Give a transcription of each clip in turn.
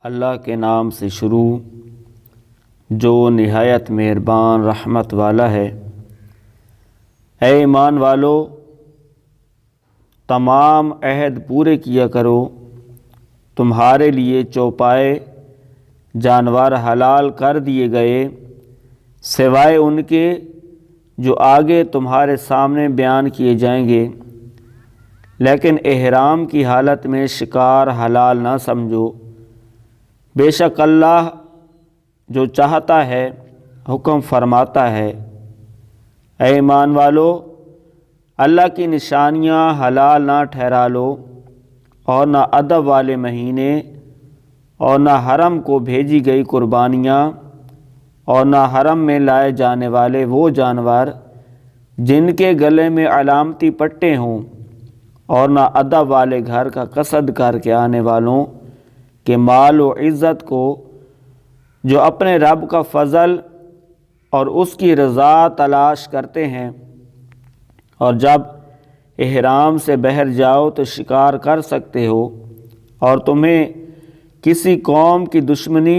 اللہ کے نام سے شروع جو نہایت مہربان رحمت والا ہے۔ اے ایمان والو، تمام عہد پورے کیا کرو۔ تمہارے لیے چوپائے جانور حلال کر دیے گئے، سوائے ان کے جو آگے تمہارے سامنے بیان کیے جائیں گے، لیکن احرام کی حالت میں شکار حلال نہ سمجھو۔ بے شک اللہ جو چاہتا ہے حکم فرماتا ہے۔ اے ایمان والو، اللہ کی نشانیاں حلال نہ ٹھہرا لو، اور نہ ادب والے مہینے، اور نہ حرم کو بھیجی گئی قربانیاں، اور نہ حرم میں لائے جانے والے وہ جانور جن کے گلے میں علامتی پٹے ہوں، اور نہ ادب والے گھر کا قصد کر کے آنے والوں کے مال و عزت کو، جو اپنے رب کا فضل اور اس کی رضا تلاش کرتے ہیں، اور جب احرام سے بہر جاؤ تو شکار کر سکتے ہو، اور تمہیں کسی قوم کی دشمنی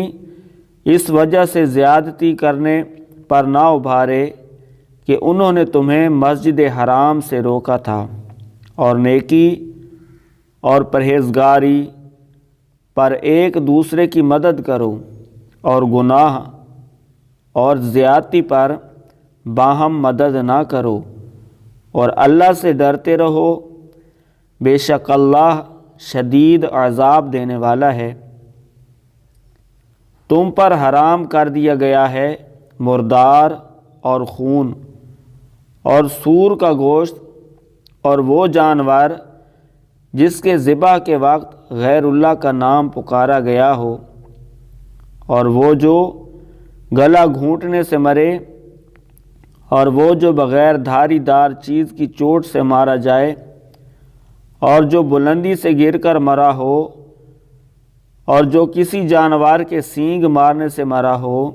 اس وجہ سے زیادتی کرنے پر نہ ابھارے کہ انہوں نے تمہیں مسجد حرام سے روکا تھا، اور نیکی اور پرہیزگاری پر ایک دوسرے کی مدد کرو، اور گناہ اور زیادتی پر باہم مدد نہ کرو، اور اللہ سے ڈرتے رہو۔ بے شک اللہ شدید عذاب دینے والا ہے۔ تم پر حرام کر دیا گیا ہے مردار اور خون اور سور کا گوشت، اور وہ جانور جس کے ذبح کے وقت غیر اللہ کا نام پکارا گیا ہو، اور وہ جو گلا گھونٹنے سے مرے، اور وہ جو بغیر دھاری دار چیز کی چوٹ سے مارا جائے، اور جو بلندی سے گر کر مرا ہو، اور جو کسی جانور کے سینگ مارنے سے مرا ہو،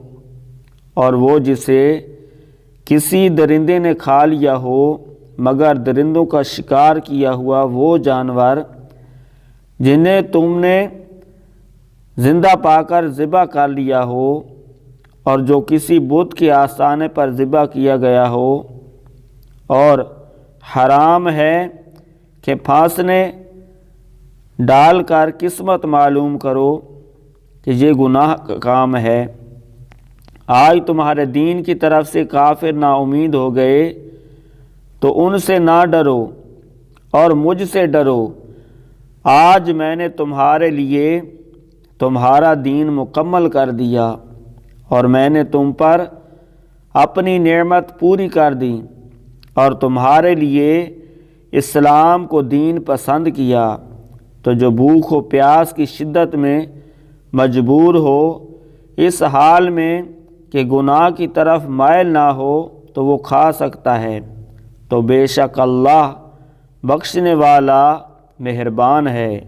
اور وہ جسے کسی درندے نے کھا لیا ہو مگر درندوں کا شکار کیا ہوا وہ جانور جنہیں تم نے زندہ پا کر ذبح کر لیا ہو، اور جو کسی بت کے آستانے پر ذبح کیا گیا ہو، اور حرام ہے کہ پھانسنے ڈال کر قسمت معلوم کرو کہ یہ گناہ کا کام ہے۔ آج تمہارے دین کی طرف سے کافر نا امید ہو گئے تو ان سے نہ ڈرو اور مجھ سے ڈرو۔ آج میں نے تمہارے لیے تمہارا دین مکمل کر دیا، اور میں نے تم پر اپنی نعمت پوری کر دی، اور تمہارے لیے اسلام کو دین پسند کیا۔ تو جو بھوک و پیاس کی شدت میں مجبور ہو، اس حال میں کہ گناہ کی طرف مائل نہ ہو، تو وہ کھا سکتا ہے۔ تو بے شک اللہ بخشنے والا مہربان ہے۔